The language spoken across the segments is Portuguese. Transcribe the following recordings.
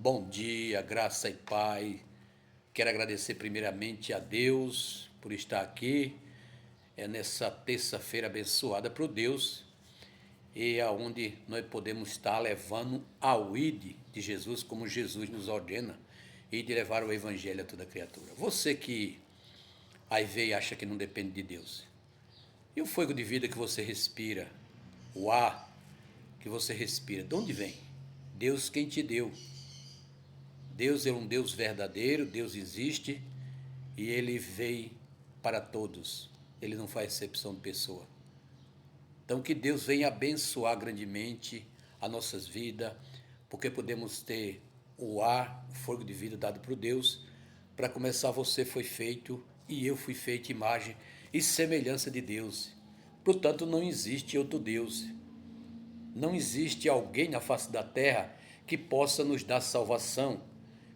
Bom dia, graça e paz. Quero agradecer primeiramente a Deus por estar aqui nessa terça-feira abençoada por Deus e aonde nós podemos estar levando ao ID de Jesus como Jesus nos ordena e de levar o evangelho a toda criatura. Você que aí vê e acha que não depende de Deus. E o fôlego de vida que você respira, o ar que você respira, de onde vem? Deus quem te deu. Deus é um Deus verdadeiro, Deus existe e Ele veio para todos. Ele não faz exceção de pessoa. Então que Deus venha abençoar grandemente as nossas vidas, porque podemos ter o ar, o fogo de vida dado por Deus. Para começar, você foi feito e eu fui feito imagem e semelhança de Deus. Portanto, não existe outro Deus. Não existe alguém na face da terra que possa nos dar salvação.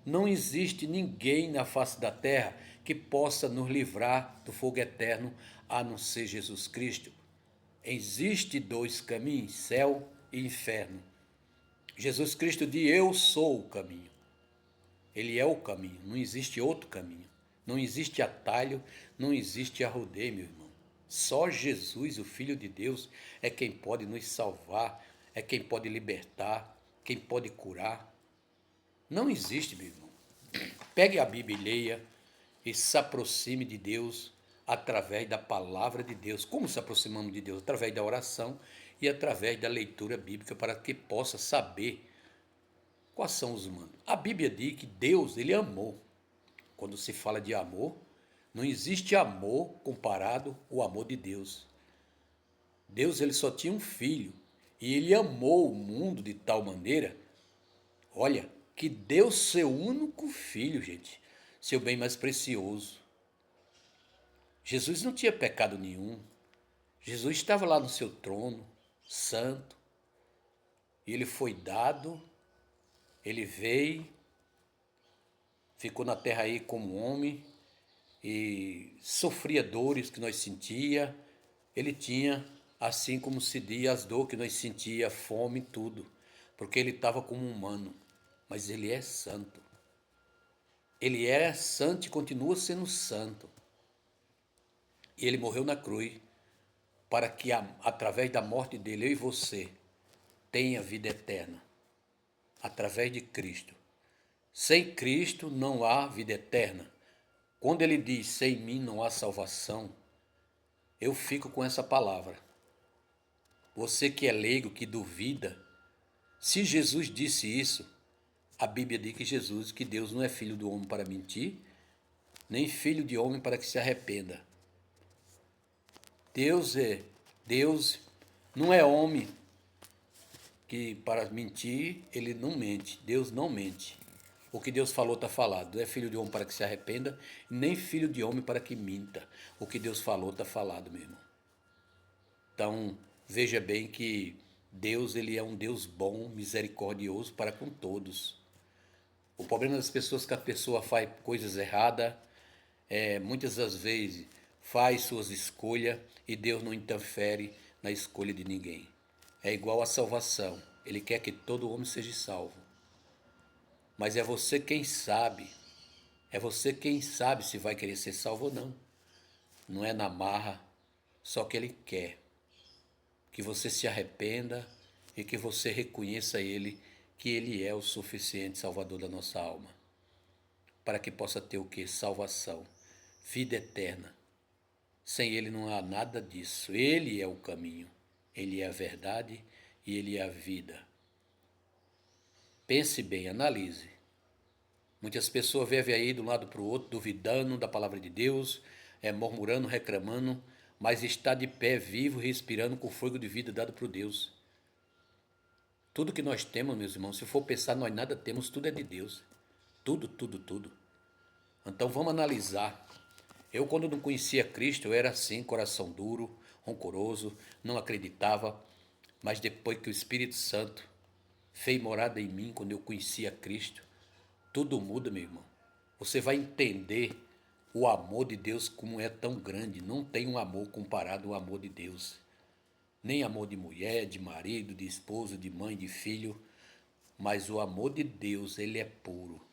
Não existe ninguém na face da terra que possa nos livrar do fogo eterno, a não ser Jesus Cristo. Existem dois caminhos, céu e inferno. Jesus Cristo diz: eu sou o caminho. Ele é o caminho, não existe outro caminho. Não existe atalho, não existe arrodeio, meu irmão. Só Jesus, o Filho de Deus, é quem pode nos salvar, é quem pode libertar, quem pode curar. Não existe, meu irmão. Pegue a Bíblia e leia e se aproxime de Deus através da palavra de Deus. Como se aproximamos de Deus? Através da oração e através da leitura bíblica para que possa saber quais são os mandos. A Bíblia diz que Deus, ele amou. Quando se fala de amor, não existe amor comparado ao amor de Deus. Deus, ele só tinha um filho e ele amou o mundo de tal maneira, olha, que deu seu único filho, gente, seu bem mais precioso. Jesus não tinha pecado nenhum. Jesus estava lá no seu trono, santo, e ele foi dado, ele veio, ficou na terra aí como homem e sofria dores que nós sentia. Ele tinha, assim como se diz, as dores que nós sentia, fome, tudo, porque ele estava como humano, mas ele é santo. Ele é santo e continua sendo santo. E ele morreu na cruz para que, através da morte dele, eu e você tenha vida eterna. Através de Cristo. Sem Cristo não há vida eterna. Quando ele diz, sem mim não há salvação, eu fico com essa palavra. Você que é leigo, que duvida, se Jesus disse isso, a Bíblia diz que Jesus, que Deus não é filho do homem para mentir, nem filho de homem para que se arrependa. Deus não é homem que para mentir ele não mente. Deus não mente. O que Deus falou está falado. Não é filho de homem para que se arrependa, nem filho de homem para que minta. O que Deus falou está falado, meu irmão. Então, veja bem que Deus, ele é um Deus bom, misericordioso para com todos. O problema das pessoas é que a pessoa faz coisas erradas, muitas das vezes faz suas escolhas e Deus não interfere na escolha de ninguém. É igual a salvação. Ele quer que todo homem seja salvo. Mas é você quem sabe. É você quem sabe se vai querer ser salvo ou não. Não é na marra. Só que Ele quer que você se arrependa e que você reconheça Ele, que Ele é o suficiente Salvador da nossa alma. Para que possa ter o quê? Salvação. Vida eterna. Sem Ele não há nada disso. Ele é o caminho. Ele é a verdade e Ele é a vida. Pense bem, analise. Muitas pessoas vivem aí de um lado para o outro, duvidando da palavra de Deus, murmurando, reclamando, mas está de pé, vivo, respirando com o fogo de vida dado por Deus. Tudo que nós temos, meus irmãos, se for pensar, nós nada temos, tudo é de Deus. Tudo, tudo, tudo. Então vamos analisar. Eu, quando não conhecia Cristo, eu era assim, coração duro, rancoroso, não acreditava, mas depois que o Espírito Santo fez morada em mim, quando eu conhecia Cristo, tudo muda, meu irmão. Você vai entender o amor de Deus como é tão grande. Não tem um amor comparado ao amor de Deus. Nem amor de mulher, de marido, de esposa, de mãe, de filho. mas o amor de Deus, ele é puro,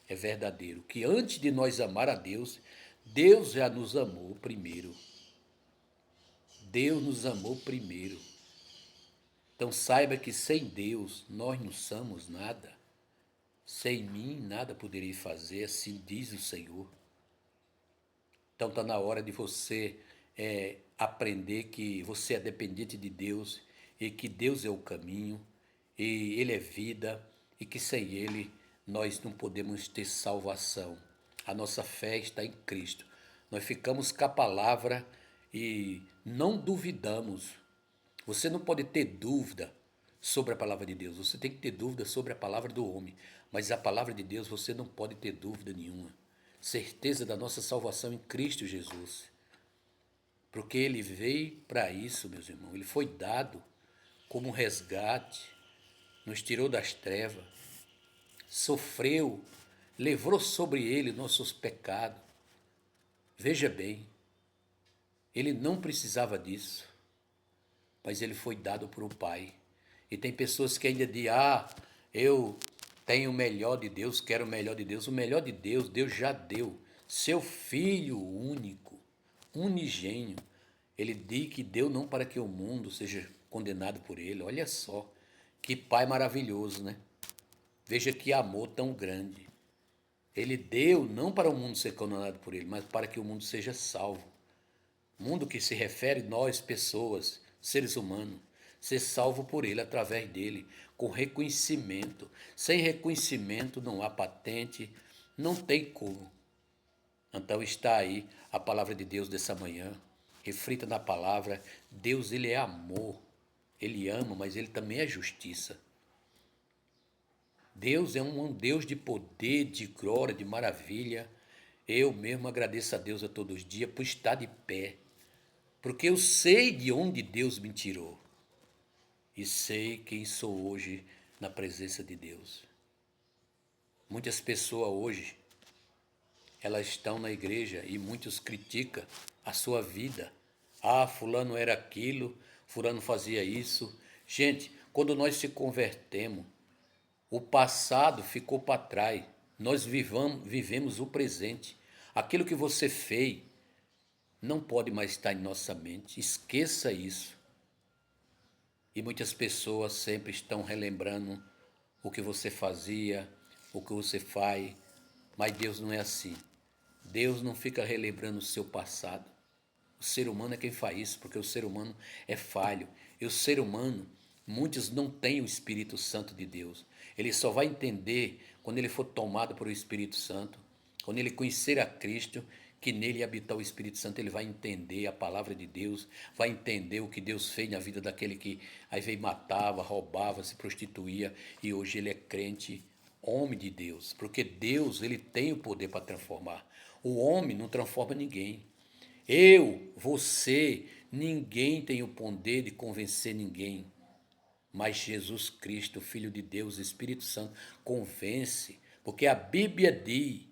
é verdadeiro. Que antes de nós amar a Deus, Deus já nos amou primeiro. Deus nos amou primeiro. Então saiba que sem Deus nós não somos nada. Sem mim nada poderei fazer, assim diz o Senhor. Então está na hora de você aprender que você é dependente de Deus e que Deus é o caminho e Ele é vida e que sem Ele nós não podemos ter salvação. A nossa fé está em Cristo. Nós ficamos com a palavra e não duvidamos. Você não pode ter dúvida sobre a palavra de Deus. Você tem que ter dúvida sobre a palavra do homem. Mas a palavra de Deus você não pode ter dúvida nenhuma. Certeza da nossa salvação em Cristo Jesus. Porque Ele veio para isso, meus irmãos. Ele foi dado como um resgate, nos tirou das trevas, sofreu, levou sobre Ele nossos pecados. Veja bem, Ele não precisava disso, mas Ele foi dado por um Pai. E tem pessoas que ainda dizem, eu tenho o melhor de Deus, quero o melhor de Deus. O melhor de Deus, Deus já deu. Seu Filho único, unigênio. Ele diz que deu não para que o mundo seja condenado por ele. Olha só, que Pai maravilhoso, né? Veja que amor tão grande. Ele deu não para o mundo ser condenado por ele, mas para que o mundo seja salvo. Mundo que se refere nós, pessoas, seres humanos, ser salvo por ele, através dele, com reconhecimento. Sem reconhecimento não há patente, não tem como. Então está aí a palavra de Deus dessa manhã. Reflita na palavra. Deus, ele é amor. Ele ama, mas ele também é justiça. Deus é um Deus de poder, de glória, de maravilha. Eu mesmo agradeço a Deus a todos os dias por estar de pé. Porque eu sei de onde Deus me tirou. E sei quem sou hoje na presença de Deus. Muitas pessoas hoje, elas estão na igreja e muitos criticam a sua vida. Fulano era aquilo, fulano fazia isso. Gente, quando nós se convertemos, o passado ficou para trás. Nós vivemos o presente. Aquilo que você fez não pode mais estar em nossa mente. Esqueça isso. E muitas pessoas sempre estão relembrando o que você fazia, o que você faz. Mas Deus não é assim. Deus não fica relembrando o seu passado. O ser humano é quem faz isso, porque o ser humano é falho. E o ser humano, muitos não têm o Espírito Santo de Deus. Ele só vai entender quando ele for tomado por o Espírito Santo, quando ele conhecer a Cristo, que nele habitar o Espírito Santo, ele vai entender a palavra de Deus, vai entender o que Deus fez na vida daquele que aí veio matava, roubava, se prostituía, e hoje ele é crente, homem de Deus, porque Deus, ele tem o poder para transformar. O homem não transforma ninguém. Eu, você, ninguém tem o poder de convencer ninguém. Mas Jesus Cristo, Filho de Deus, Espírito Santo, convence. Porque a Bíblia diz,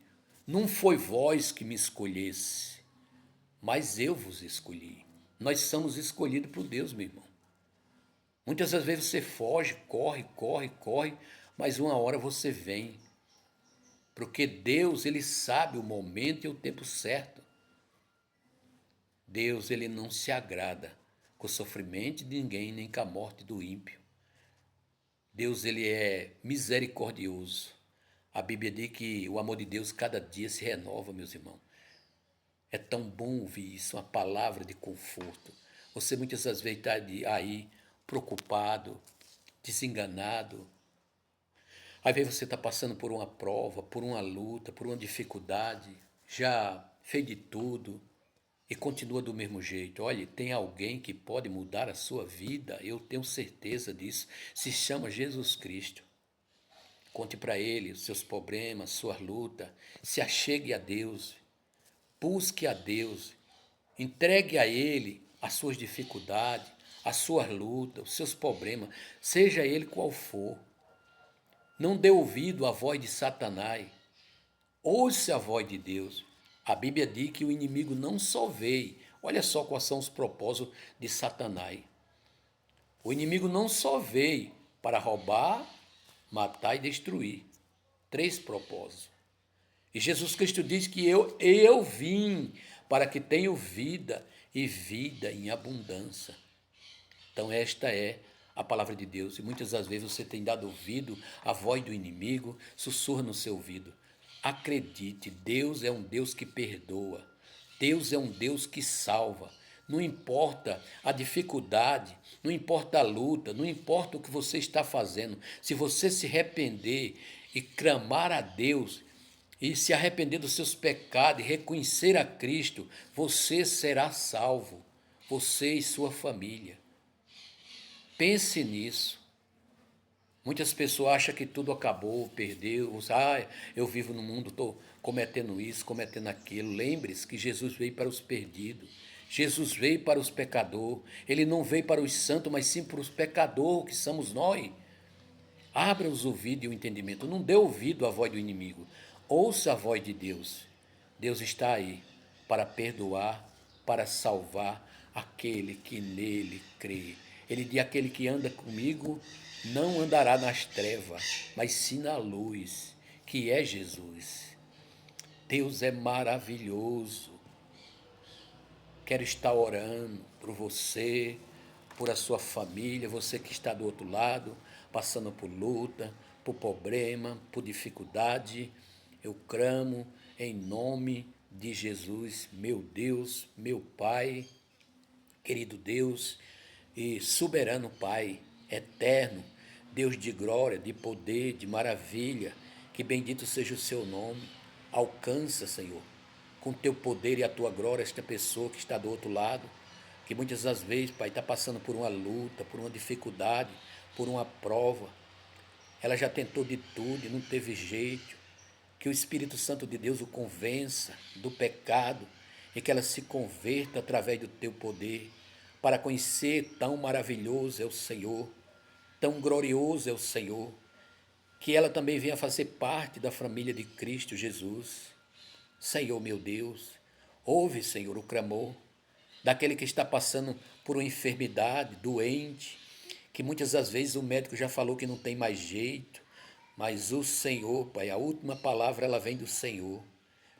não foi vós que me escolhesse, mas eu vos escolhi. Nós somos escolhidos por Deus, meu irmão. Muitas das vezes você foge, corre, mas uma hora você vem. Porque Deus, ele sabe o momento e o tempo certo. Deus, ele não se agrada com o sofrimento de ninguém, nem com a morte do ímpio. Deus, ele é misericordioso. A Bíblia diz que o amor de Deus cada dia se renova, meus irmãos. É tão bom ouvir isso, uma palavra de conforto. Você muitas das vezes está aí preocupado, desenganado. Às vezes você está passando por uma prova, por uma luta, por uma dificuldade, já fez de tudo e continua do mesmo jeito. Olha, tem alguém que pode mudar a sua vida, eu tenho certeza disso, se chama Jesus Cristo. Conte para ele os seus problemas, suas lutas, se achegue a Deus, busque a Deus, entregue a ele as suas dificuldades, as suas lutas, os seus problemas, seja ele qual for. Não dê ouvido à voz de Satanás, ouça a voz de Deus. A Bíblia diz que o inimigo não só veio, olha só quais são os propósitos de Satanás. O inimigo não só veio para roubar, matar e destruir. 3 propósitos. E Jesus Cristo diz que eu vim para que tenham vida e vida em abundância. Então esta é a palavra de Deus. E muitas das vezes você tem dado ouvido à voz do inimigo, sussurra no seu ouvido. Acredite, Deus é um Deus que perdoa. Deus é um Deus que salva. Não importa a dificuldade, não importa a luta, não importa o que você está fazendo. Se você se arrepender e clamar a Deus e se arrepender dos seus pecados e reconhecer a Cristo, você será salvo, você e sua família. Pense nisso. Muitas pessoas acham que tudo acabou, perdeu. Eu vivo no mundo, estou cometendo isso, cometendo aquilo. Lembre-se que Jesus veio para os perdidos. Jesus veio para os pecadores. Ele não veio para os santos, mas sim para os pecadores, que somos nós. Abra os ouvidos e o entendimento. Não dê ouvido à voz do inimigo. Ouça a voz de Deus. Deus está aí para perdoar, para salvar aquele que nele crê. Ele diz: aquele que anda comigo não andará nas trevas, mas sim na luz, que é Jesus. Deus é maravilhoso. Quero estar orando por você, por a sua família, você que está do outro lado, passando por luta, por problema, por dificuldade. Eu clamo em nome de Jesus, meu Deus, meu Pai, querido Deus e soberano Pai, eterno, Deus de glória, de poder, de maravilha, que bendito seja o seu nome. Alcança, Senhor, com teu poder e a tua glória, esta pessoa que está do outro lado, que muitas das vezes, Pai, está passando por uma luta, por uma dificuldade, por uma prova. Ela já tentou de tudo e não teve jeito. Que o Espírito Santo de Deus o convença do pecado e que ela se converta através do teu poder, para conhecer tão maravilhoso é o Senhor, tão glorioso é o Senhor, que ela também venha fazer parte da família de Cristo Jesus. Senhor meu Deus, ouve, Senhor, o clamor daquele que está passando por uma enfermidade, doente, que muitas das vezes o médico já falou que não tem mais jeito, mas o Senhor, Pai, a última palavra ela vem do Senhor,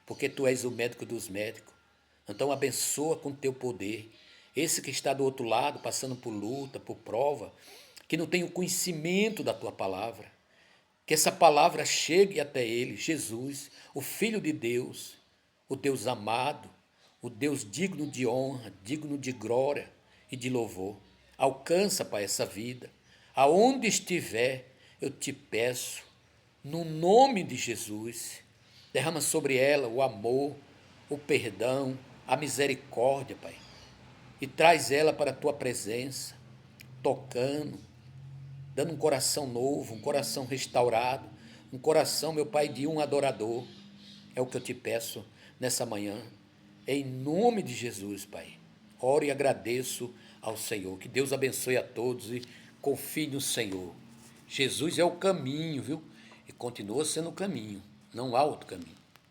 porque Tu és o médico dos médicos. Então abençoa com Teu poder esse que está do outro lado, passando por luta, por prova, que não tem o conhecimento da Tua palavra. Que essa palavra chegue até ele, Jesus, o Filho de Deus, o Deus amado, o Deus digno de honra, digno de glória e de louvor. Alcança, Pai, essa vida. Aonde estiver, eu te peço, no nome de Jesus, derrama sobre ela o amor, o perdão, a misericórdia, Pai. E traz ela para a tua presença, tocando, dando um coração novo, um coração restaurado, um coração, meu Pai, de um adorador. É o que eu te peço nessa manhã, em nome de Jesus, Pai. Oro e agradeço ao Senhor. Que Deus abençoe a todos e confie no Senhor. Jesus é o caminho, viu? E continua sendo o caminho, não há outro caminho.